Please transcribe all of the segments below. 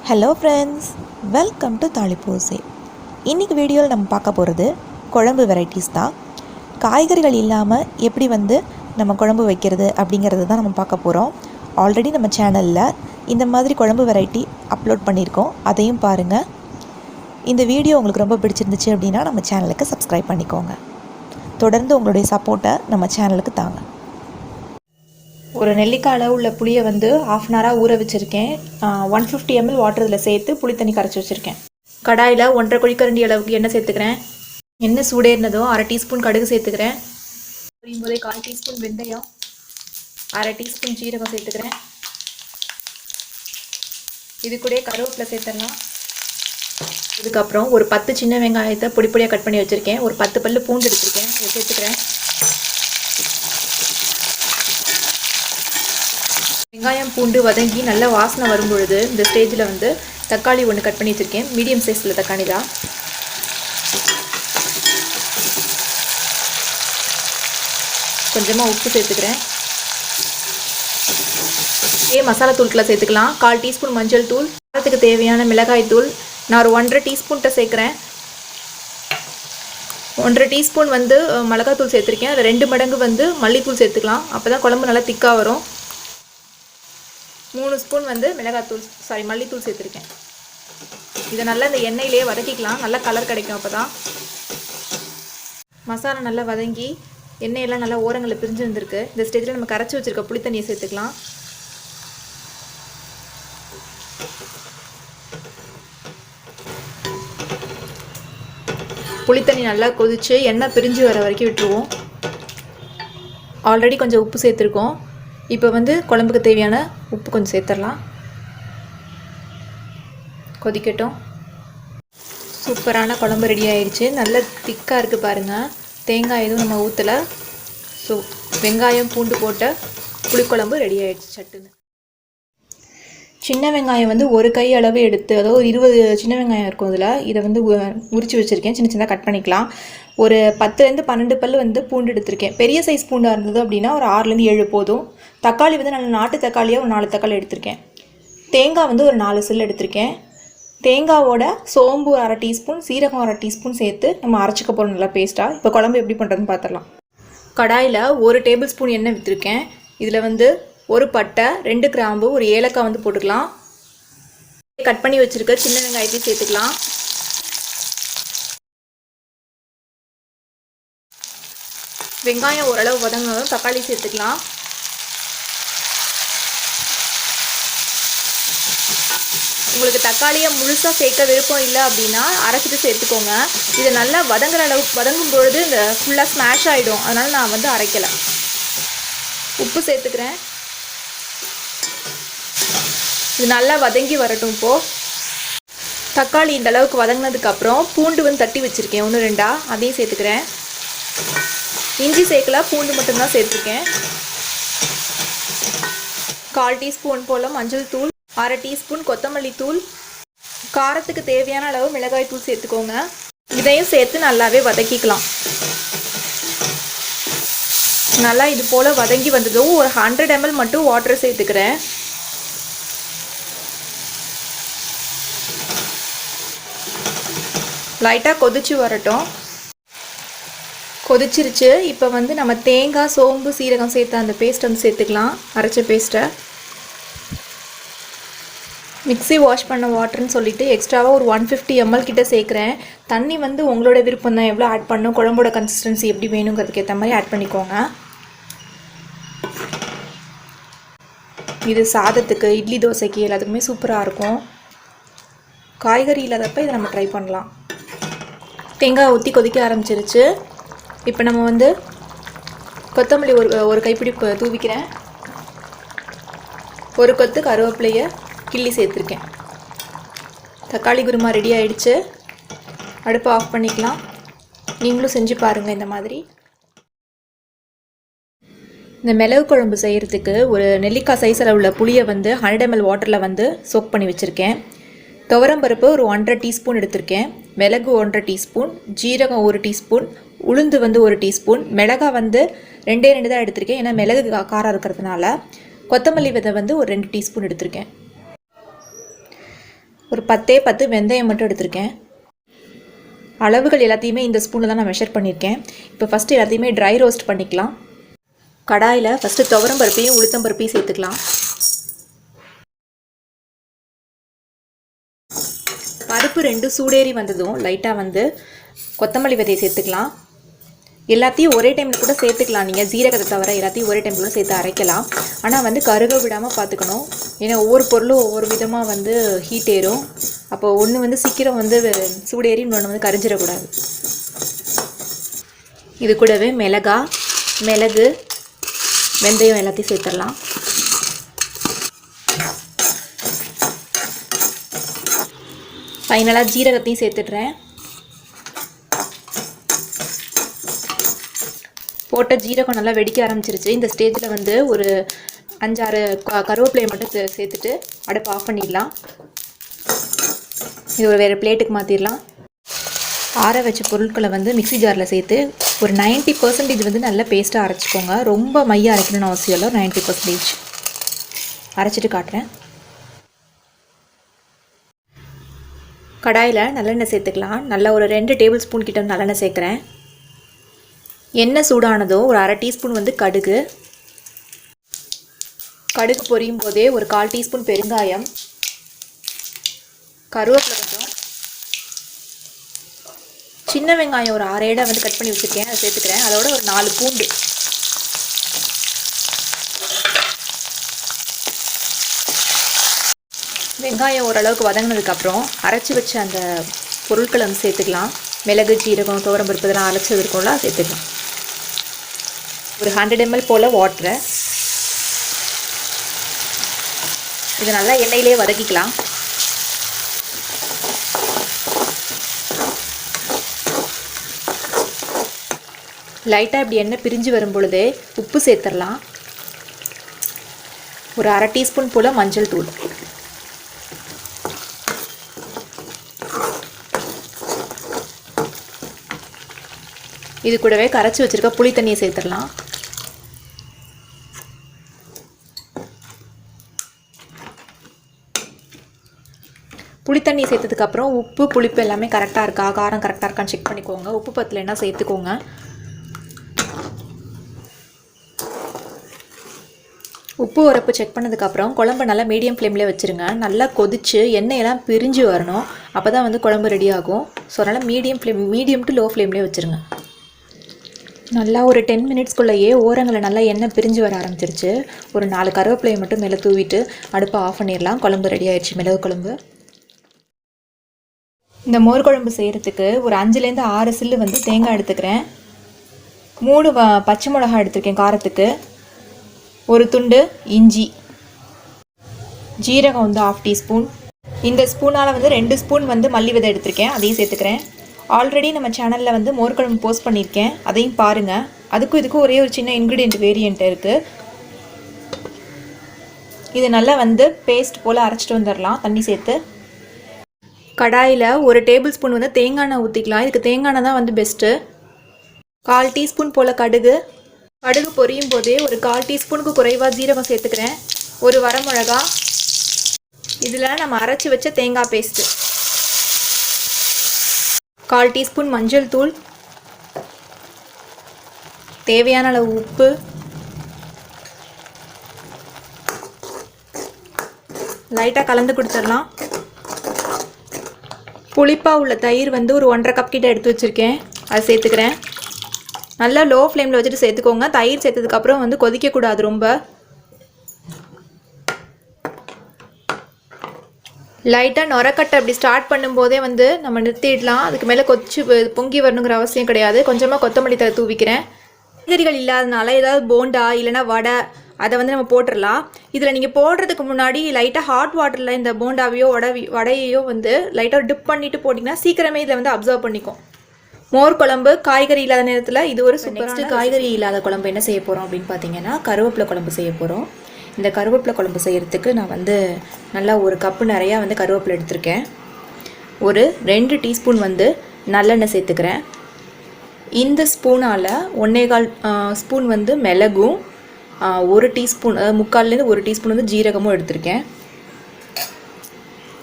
Hello friends, welcome to தாளிப்பூசி. இன்றைக்கி வீடியோவில் நம்ம பார்க்க போகிறது குழம்பு வெரைட்டிஸ் தான். காய்கறிகள் இல்லாமல் எப்படி நம்ம குழம்பு வைக்கிறது அப்படிங்கிறது தான் நம்ம பார்க்க போகிறோம். ஆல்ரெடி நம்ம சேனலில் இந்த மாதிரி குழம்பு வெரைட்டி அப்லோட் பண்ணியிருக்கோம், அதையும் பாருங்கள். இந்த வீடியோ உங்களுக்கு ரொம்ப பிடிச்சிருந்துச்சு அப்படின்னா நம்ம சேனலுக்கு சப்ஸ்கிரைப் பண்ணிக்கோங்க. தொடர்ந்து உங்களுடைய சப்போர்ட்டை நம்ம சேனலுக்கு தாங்க. ஒரு நெல்லிக்காய் அளவு உள்ள புளியை ½ அன் ஹவராக ஊற வச்சுருக்கேன். 150 ml வாட்டர் இதில் சேர்த்து புளி தண்ணி கரைச்சி வச்சுருக்கேன். கடாயில் 1½ குழிக்கரண்டி அளவுக்கு எண்ணெய் சேர்த்துக்கிறேன். எண்ணெய் சூடேறினதும் 1/2 டீஸ்பூன் கடுகு சேர்த்துக்கிறேன். புரியும் போதே 1/4 டீஸ்பூன் வெந்தயம், 1/2 டீஸ்பூன் ஜீரகம் சேர்த்துக்கிறேன். இது கூட கருவேப்பிலை சேர்த்துடலாம். இதுக்கப்புறம் ஒரு 10 சின்ன வெங்காயத்தை பொடி பொடியாக கட் பண்ணி வச்சுருக்கேன். ஒரு 10 பல்லு பூண்டு எடுத்துருக்கேன், இதை சேர்த்துக்கிறேன். வெங்காயம் பூண்டு வதங்கி நல்லா வாசனை வரும் பொழுது இந்த ஸ்டேஜில் தக்காளி ஒன்று கட் பண்ணி வச்சுருக்கேன். மீடியம் சைஸில் தக்காளி தான். கொஞ்சமாக உப்பு சேர்த்துக்கிறேன். மசாலா தூள்களை சேர்த்துக்கலாம். 1/4 டீஸ்பூன் மஞ்சள் தூள், காரத்துக்கு தேவையான மிளகாய் தூள் நான் ஒரு 1½ டீஸ்பூன்கிட்ட சேர்க்குறேன். 1½ டீஸ்பூன் மிளகாத்தூள் சேர்த்துருக்கேன். அது 2 மடங்கு மல்லித்தூள் சேர்த்துக்கலாம். அப்போ தான் குழம்பு நல்லா திக்காக வரும். 3 ஸ்பூன் மல்லித்தூள் சேர்த்துருக்கேன். இதை நல்லா இந்த எண்ணெயிலேயே வதக்கிக்கலாம், நல்லா கலர் கிடைக்கும். அப்போ தான் மசாலா நல்லா வதங்கி எண்ணெயெல்லாம் நல்லா ஓரங்களில் பிரிஞ்சு வந்திருக்கு. இந்த ஸ்டேஜில் நம்ம கரைச்சி வச்சுருக்க புளி தண்ணியை சேர்த்துக்கலாம். புளித்தண்ணி நல்லா கொதித்து எண்ணெய் பிரிஞ்சு வர வரைக்கும் விட்டுருவோம். ஆல்ரெடி கொஞ்சம் உப்பு சேர்த்துருக்கோம். இப்போ குழம்புக்கு தேவையான உப்பு கொஞ்சம் சேர்த்துடலாம். கொதிக்கட்டும். சூப்பரான குழம்பு ரெடி ஆயிடுச்சு. நல்ல திக்காக இருக்குது பாருங்கள். தேங்காய் எதுவும் நம்ம ஊற்றலை. ஸோ வெங்காயம் பூண்டு போட்ட புளிக்குழம்பு ரெடி ஆயிடுச்சு சட்டுன்னு. சின்ன வெங்காயம் ஒரு கை அளவு எடுத்து, அதாவது 20 சின்ன வெங்காயம் இருக்கும் இதில். இதை உரித்து வச்சுருக்கேன். சின்ன சின்னதாக கட் பண்ணிக்கலாம். ஒரு 10லேருந்து 12 பல் பூண்டு எடுத்திருக்கேன். பெரிய சைஸ் பூண்டாக இருந்தது அப்படின்னா ஒரு 6லேருந்து 7 போதும். தக்காளி நல்ல நாட்டு தக்காளியாக ஒரு 4 தக்காளி எடுத்திருக்கேன். தேங்காய் ஒரு 4 சில் எடுத்திருக்கேன். தேங்காவோட சோம்பு 1/2 டீஸ்பூன், சீரகம் 1/2 டீஸ்பூன் சேர்த்து நம்ம அரைச்சிக்க போகிறோம் நல்லா பேஸ்ட்டாக. இப்போ குழம்பு எப்படி பண்ணுறதுன்னு பார்த்துடலாம். கடாயில் 1 டேபிள் ஸ்பூன் எண்ணெய் விற்றுருக்கேன். இதில் ஒரு பட்டை, 2 கிராம்பு, ஒரு ஏலக்காய் போட்டுக்கலாம். கட் பண்ணி வச்சுருக்க சின்ன வெங்காயத்தையும் சேர்த்துக்கலாம். வெங்காயம் ஓரளவு வதங்கினதும் தக்காளி சேர்த்துக்கலாம். உங்களுக்கு தக்காளியை முழுசாக சேர்க்க விருப்பம் இல்லை அப்படின்னா அரைச்சிட்டு சேர்த்துக்கோங்க. இது நல்லா வதங்கும் பொழுது இந்த ஃபுல்லாக ஸ்மாஷ் ஆகிடும். அதனால் நான் அரைக்கலை. உப்பு சேர்த்துக்கிறேன். இது நல்லா வதங்கி வரட்டும். இப்போது தக்காளி இந்த அளவுக்கு வதங்கினதுக்கப்புறம் பூண்டு தட்டி வச்சுருக்கேன் 1-2, அதையும் சேர்த்துக்கிறேன். இஞ்சி சேர்க்கல, பூண்டு மட்டும்தான் சேர்த்துருக்கேன். 1/4 டீஸ்பூன் போல் மஞ்சள் தூள், 1/2 டீஸ்பூன் கொத்தமல்லி தூள், காரத்துக்கு தேவையான அளவு மிளகாய் தூள் சேர்த்துக்கோங்க. இதையும் சேர்த்து நல்லாவே வதக்கிக்கலாம். நல்லா இது போல் வதங்கி வந்ததும் ஒரு 100 ml மட்டும் வாட்டர் சேர்த்துக்கிறேன். லைட்டாக கொதிச்சு வரட்டும். கொதிச்சிருச்சு. இப்போ நம்ம தேங்காய், சோம்பு, சீரகம் சேர்த்து அந்த பேஸ்ட் சேர்த்துக்கலாம். அரைச்ச பேஸ்ட்டை மிக்ஸி வாஷ் பண்ண வாட்டர்னு சொல்லிவிட்டு எக்ஸ்ட்ராவாக ஒரு 150 ml கிட்ட சேர்க்குறேன். தண்ணி உங்களோட விருப்பம் தான், எவ்வளோ ஆட் பண்ணணும், குழம்போட கன்சிஸ்டன்சி எப்படி வேணுங்கிறதுக்கு ஏற்ற மாதிரி ஆட் பண்ணிக்கோங்க. இது சாதத்துக்கு, இட்லி, தோசைக்கு எல்லாத்துக்குமே சூப்பராக இருக்கும். காய்கறி இல்லாதப்போ இதை நம்ம ட்ரை பண்ணலாம். தேங்காய் ஊற்றி கொதிக்க ஆரம்பிச்சிருச்சு. இப்போ நம்ம கொத்தமல்லி ஒரு கைப்பிடி தூவிக்கிறேன். ஒரு கொத்து கருவேப்பிலையை கிள்ளி சேர்த்துருக்கேன். தக்காளி குருமா ரெடி ஆகிடுச்சு. அடுப்பை ஆஃப் பண்ணிக்கலாம். நீங்களும் செஞ்சு பாருங்கள் இந்த மாதிரி. இந்த மிளகு குழம்பு செய்கிறதுக்கு ஒரு நெல்லிக்காய் சைஸில் உள்ள புளியை 100 ml வாட்டரில் சோக் பண்ணி வச்சுருக்கேன். துவரம்பருப்பு ஒரு 1½ டீஸ்பூன் எடுத்திருக்கேன். மிளகு 1½ டீஸ்பூன், ஜீரகம் 1 டீஸ்பூன், உளுந்து 1 டீஸ்பூன், மிளகாய் 2 தான் எடுத்திருக்கேன், ஏன்னா மிளகு காரம் இருக்கிறதுனால. கொத்தமல்லி விதை ஒரு 2 டீஸ்பூன் எடுத்திருக்கேன். ஒரு 10 வெந்தயம் மட்டும் எடுத்திருக்கேன். அளவுகள் எல்லாத்தையுமே இந்த ஸ்பூனில் தான் நான் மெஷர் பண்ணியிருக்கேன். இப்போ ஃபஸ்ட்டு எல்லாத்தையுமே ட்ரை ரோஸ்ட் பண்ணிக்கலாம். கடாயில் ஃபஸ்ட்டு துவரம் பருப்பையும் உளுத்தம் பருப்பையும் சேர்த்துக்கலாம். பருப்பு 2 சூடேறி வந்ததும் லைட்டாக வந்து கொத்தமல்லி விதையை சேர்த்துக்கலாம். எல்லாத்தையும் ஒரே டைமில் கூட சேர்த்துக்கலாம். நீங்கள் ஜீரகத்தை தவிர எல்லாத்தையும் ஒரே டைமில் கூட சேர்த்து அரைக்கலாம். ஆனால் வந்து கருக விடாமல் பார்த்துக்கணும். ஏன்னா ஒவ்வொரு பொருளும் ஒவ்வொரு விதமாக வந்து ஹீட் ஏறும். அப்போது ஒன்று வந்து சீக்கிரம் வந்து சூடேறி இன்னொன்று வந்து கரிஞ்சிடக்கூடாது. இது கூடவே மிளகு, வெந்தயம் எல்லாத்தையும் சேர்த்துடலாம். ஃபைனலாக ஜீரகத்தையும் சேர்த்துடுறேன். போட்ட ஜீரகம் நல்லா வெடிக்க ஆரம்பிச்சிருச்சு. இந்த ஸ்டேஜில் வந்து ஒரு 5-6 கருவேப்பிலையை மட்டும் சேர்த்துட்டு அடுப்பு ஆஃப் பண்ணிடலாம். இது ஒரு வேறு பிளேட்டுக்கு மாற்றிடலாம். ஆற வச்ச பொருட்களை வந்து மிக்ஸி ஜாரில் சேர்த்து ஒரு 90% வந்து நல்லா பேஸ்ட்டாக அரைச்சிக்கோங்க. ரொம்ப மையாக அரைக்கணும்னு அவசியம் இல்லை. 90% அரைச்சிட்டு காட்டுறேன். கடாயில் நல்லெண்ணெய் சேர்த்துக்கலாம். நல்லா ஒரு 2 டேபிள் ஸ்பூன் கிட்ட நல்லெண்ணெய் சேர்க்குறேன். எண்ணெய் சூடானதோ ஒரு 1/2 டீஸ்பூன் வந்து கடுகு பொரியும் போதே ஒரு 1/4 டீஸ்பூன் பெருங்காயம், கருவேப்பிலை கொஞ்சம், சின்ன வெங்காயம் ஒரு 6 ஏடை வந்து கட் பண்ணி வச்சுருக்கேன், அதை சேர்த்துக்கிறேன். அதோட ஒரு 4 பூண்டு, வெங்காயம் ஓரளவுக்கு வதங்கினதுக்கப்புறம் அரைச்சி வச்ச அந்த பொருட்களை வந்து சேர்த்துக்கலாம். மிளகு, ஜீரகம், துவரம் பருப்பு இதெல்லாம் அரைச்சது இருக்கும்ல சேர்த்துக்கலாம். ஒரு 100 ml போல் வாட்டரை இது நல்லா எண்ணெயிலே வதக்கிக்கலாம். லைட்டாக இப்படி எண்ணெய் பிரிஞ்சு வரும் பொழுதே உப்பு சேர்த்துடலாம். ஒரு 1/2 டீஸ்பூன் போல் மஞ்சள் தூள், இது கூடவே கரைச்சி வச்சுருக்க புளி தண்ணியை சேர்த்துடலாம். புளித்தண்ணி சேர்த்ததுக்கப்புறம் உப்பு புளிப்பு எல்லாமே கரெக்டாக இருக்கா, காரம் கரெக்டாக இருக்கான்னு செக் பண்ணிக்கோங்க. உப்பு பத்தலைன்னா சேர்த்துக்கோங்க. உப்பு உரப்பு செக் பண்ணதுக்கப்புறம் குழம்பு நல்லா மீடியம் ஃப்ளேமில் வச்சுருங்க. நல்லா கொதித்து எண்ணெயெல்லாம் பிரிஞ்சு வரணும். அப்போ தான் வந்து குழம்பு ரெடி ஆகும். ஸோ அதனால் மீடியம் டு லோ ஃப்ளேம்லேயே வச்சுருங்க. நல்லா ஒரு 10 மினிட்ஸ்குள்ளேயே ஓரங்களில் நல்லா எண்ணெய் பிரிஞ்சு வர ஆரம்பிச்சிருச்சு. ஒரு 4 கருவேப்பிலையை மட்டும் மேலே தூவிட்டு அடுப்பை ஆஃப் பண்ணிடலாம். குழம்பு ரெடி ஆயிடுச்சு, மிளகு குழம்பு. இந்த மோர் குழம்பு செய்கிறதுக்கு ஒரு 5லேருந்து 6 சில்லு வந்து தேங்காய் எடுத்துக்கிறேன். 3 பச்சை மிளகாய் எடுத்துருக்கேன் காரத்துக்கு. ஒரு துண்டு இஞ்சி, ஜீரகம் வந்து 1/2 டீஸ்பூன். இந்த ஸ்பூனால் வந்து 2 ஸ்பூன் வந்து மல்லி விதை எடுத்திருக்கேன், அதையும் சேர்த்துக்கிறேன். ஆல்ரெடி நம்ம சேனலில் வந்து மோர் குழம்பு போஸ்ட் பண்ணியிருக்கேன், அதையும் பாருங்கள். இதுக்கும் ஒரே ஒரு சின்ன இன்க்ரீடியன்ட் வேரியண்ட் இருக்குது. இது நல்லா வந்து பேஸ்ட் போல் அரைச்சிட்டு வந்துடலாம் தண்ணி சேர்த்து. கடாயில் ஒரு டேபிள் ஸ்பூன் வந்து தேங்காய் எண்ணெய் ஊற்றிக்கலாம். இதுக்கு தேங்காய் எண்ணெய் தான் வந்து பெஸ்ட்டு. 1/4 டீஸ்பூன் போல் கடுகு பொரியும் போதே ஒரு 1/4 டீஸ்பூனுக்கு குறைவாக ஜீரகம் சேர்த்துக்கிறேன். ஒரு வரமிளகா, இதில் நம்ம அரைச்சி வச்ச தேங்காய் பேஸ்ட்டு, 1/4 டீஸ்பூன் மஞ்சள் தூள், தேவையான அளவு உப்பு, லைட்டாக கலந்து கொடுத்துடலாம். புளிப்பாக உள்ள தயிர் வந்து ஒரு 1/2 கப் கிட்ட எடுத்து வச்சுருக்கேன், அதை சேர்த்துக்கிறேன். நல்லா லோ ஃப்ளேமில் வச்சுட்டு சேர்த்துக்கோங்க. தயிர் சேர்த்ததுக்கப்புறம் வந்து கொதிக்கக்கூடாது ரொம்ப. லைட்டாக நுரக்கட்டை அப்படி ஸ்டார்ட் பண்ணும்போதே வந்து நம்ம நிறுத்திடலாம். அதுக்கு மேலே பொங்கி வரணுங்கிற அவசியம் கிடையாது. கொஞ்சமாக கொத்தமல்லி தழை தூவிக்கிறேன். காய்கறிகள் இல்லாதனால ஏதாவது போண்டா இல்லைனா வடை அதை வந்து நம்ம போட்டுடலாம். இதில் நீங்கள் போடுறதுக்கு முன்னாடி லைட்டாக ஹாட் வாட்டரில் இந்த போண்டாவையோ வடையையோ வந்து லைட்டாக டிப் பண்ணிவிட்டு போட்டிங்கன்னா சீக்கிரமே இதில் வந்து அப்சர்வ் பண்ணிக்கும். மோர் குழம்பு காய்கறி இல்லாத நேரத்தில் இது ஒரு சூப்பரான. காய்கறி இல்லாத குழம்பு என்ன செய்ய போகிறோம் அப்படின்னு பார்த்தீங்கன்னா கருவேப்பிலை குழம்பு செய்ய போகிறோம். இந்த கருவேப்பிலை குழம்பு செய்கிறதுக்கு நான் வந்து நல்லா ஒரு கப்பு நிறையா வந்து கருவேப்பிலை எடுத்திருக்கேன். ஒரு 2 டீஸ்பூன் வந்து நல்லெண்ணெய் சேர்த்துக்கிறேன். இந்த ஸ்பூனால் 1/4 ஸ்பூன் வந்து மிளகும், 1 டீஸ்பூன் 3/4லேருந்து 1 டீஸ்பூன் வந்து ஜீரகமும் எடுத்திருக்கேன்.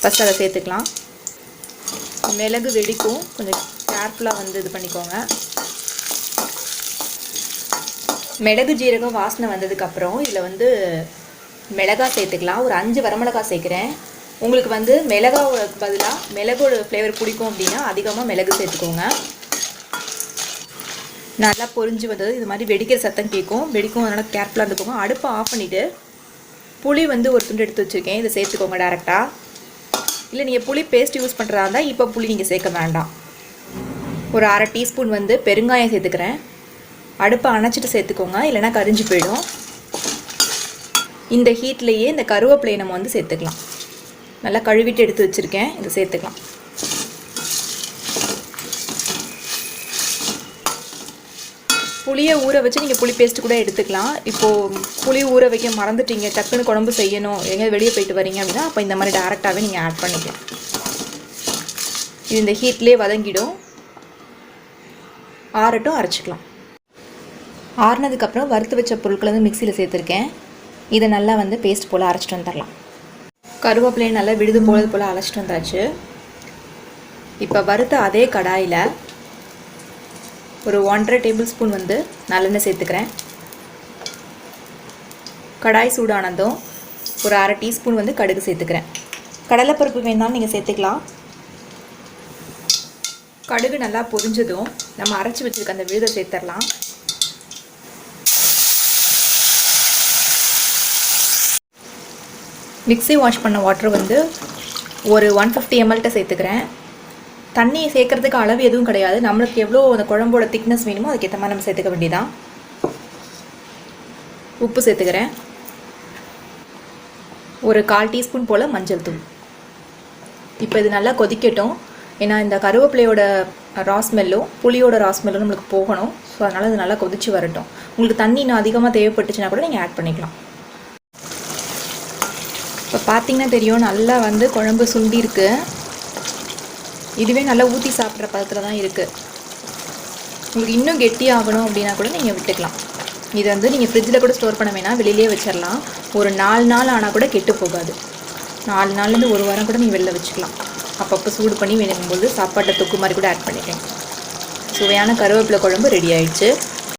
ஃபஸ்ட்டு அதை சேர்த்துக்கலாம். மிளகு வெடிக்கும், கொஞ்சம் கேர்ஃபுல்லாக வந்து இது பண்ணிக்கோங்க. மிளகு ஜீரகம் வாசனை வந்ததுக்கப்புறம் இதில் வந்து மிளகாய் சேர்த்துக்கலாம். ஒரு 5 வரமிளகாய் சேர்க்குறேன். உங்களுக்கு வந்து மிளகாவுக்கு பதிலாக மிளகோட ஃப்ளேவர் பிடிக்கும் அப்படின்னா அதிகமாக மிளகு சேர்த்துக்கோங்க. நல்லா பொரிஞ்சு வந்தது. இது மாதிரி வெடிக்கிற சத்தம் கேட்கும், வெடிக்கும், அதனால் கேர்ஃபுல்லாக இருந்துக்கோங்க. அடுப்பை ஆஃப் பண்ணிவிட்டு புளி வந்து ஒரு துண்டு எடுத்து வச்சுருக்கேன், இதை சேர்த்துக்கோங்க டேரெக்டாக. இல்லை நீங்கள் புளி பேஸ்ட் யூஸ் பண்ணுறதா இருந்தால் இப்போ புளி நீங்கள் சேர்க்க வேண்டாம். ஒரு 1/2 டீஸ்பூன் வந்து பெருங்காயம் சேர்த்துக்கிறேன். அடுப்பை அணைச்சிட்டு சேர்த்துக்கோங்க, இல்லைனா கரிஞ்சு போயிடும். இந்த ஹீட்லேயே இந்த கருவேப்பிலையை நம்ம வந்து சேர்த்துக்கலாம். நல்லா கழுவிட்டு எடுத்து வச்சுருக்கேன், இதை சேர்த்துக்கலாம். புளியை ஊற வச்சு நீங்கள் புளி பேஸ்ட்டு கூட எடுத்துக்கலாம். இப்போது புளி ஊற வைக்க மறந்துட்டீங்க, டக்குன்னு குழம்பு செய்யணும், எங்கேயாவது வெளியே போயிட்டு வரீங்க அப்படின்னா அப்போ இந்த மாதிரி டேரெக்டாகவே நீங்கள் ஆட் பண்ணிக்கலாம். இது இந்த ஹீட்லேயே வதங்கிடும். ஆறட்டும், அரைச்சிக்கலாம். ஆறுனதுக்கப்புறம் வறுத்து வச்ச பொருட்களை வந்து மிக்சியில் சேர்த்துருக்கேன். இதை நல்லா வந்து பேஸ்ட் போல் அரைச்சிட்டு வந்துடலாம். கருவேப்பிலையை நல்லா விழுது போல் அரைச்சிட்டு வந்தாச்சு. இப்போ வறுத்த அதே கடாயில் ஒரு 1.5 டேபிள் ஸ்பூன் வந்து நல்லெண்ணெய் சேர்த்துக்கிறேன். கடாய் சூடானதும் ஒரு 1/2 டீஸ்பூன் வந்து கடுகு சேர்த்துக்கிறேன். கடலைப்பருப்பு வேணாலும் நீங்கள் சேர்த்துக்கலாம். கடுகு நல்லா பொரிஞ்சதும் நம்ம அரைச்சி வச்சுருக்க அந்த விழுதை சேர்த்துடலாம். மிக்ஸி வாஷ் பண்ண வாட்டர் வந்து ஒரு 150 ml சேர்த்துக்கிறேன். தண்ணி சேர்க்குறதுக்கு அளவு எதுவும் கிடையாது, நம்மளுக்கு எவ்வளோ அந்த குழம்போட திக்னஸ் வேணுமோ அதுக்கேற்ற மாதிரி நம்ம சேர்த்துக்க வேண்டியதான். உப்பு சேர்த்துக்கிறேன். ஒரு 1/4 டீஸ்பூன் போல் மஞ்சள் தூள். இப்போ இது நல்லா கொதிக்கட்டும். ஏன்னா இந்த கருவேப்பிலையோட ராஸ்மெல்லும் புளியோட ராஸ்மெல்லும் நம்மளுக்கு போகணும். ஸோ அதனால் இது நல்லா கொதிச்சு வரட்டும். உங்களுக்கு தண்ணி இன்னும் அதிகமாக தேவைப்பட்டுச்சுன்னா கூட நீங்கள் ஆட் பண்ணிக்கலாம். இப்போ பார்த்தீங்கன்னா தெரியும், நல்லா வந்து குழம்பு சுண்டி இருக்குது. இதுவே நல்லா ஊற்றி சாப்பிட்ற பதத்தில் தான் இருக்குது. உங்களுக்கு இன்னும் கெட்டியாகணும் அப்படின்னா கூட நீங்கள் விட்டுக்கலாம். இது வந்து நீங்கள் ஃப்ரிட்ஜில் கூட ஸ்டோர் பண்ண வேணாம், வெளியிலே வச்சிடலாம். ஒரு 4 நாள் ஆனால் கூட கெட்டு போகாது. 4 நாள்லேருந்து 1 வாரம் கூட நீங்கள் வெளில வச்சுக்கலாம். அப்பப்போ சூடு பண்ணி வேணுங்கும்போது சாப்பாட்டை தொக்கு மாதிரி கூட ஆட் பண்ணிக்கலாம். சுவையான கருவேப்பிலை குழம்பு ரெடி ஆயிடுச்சு.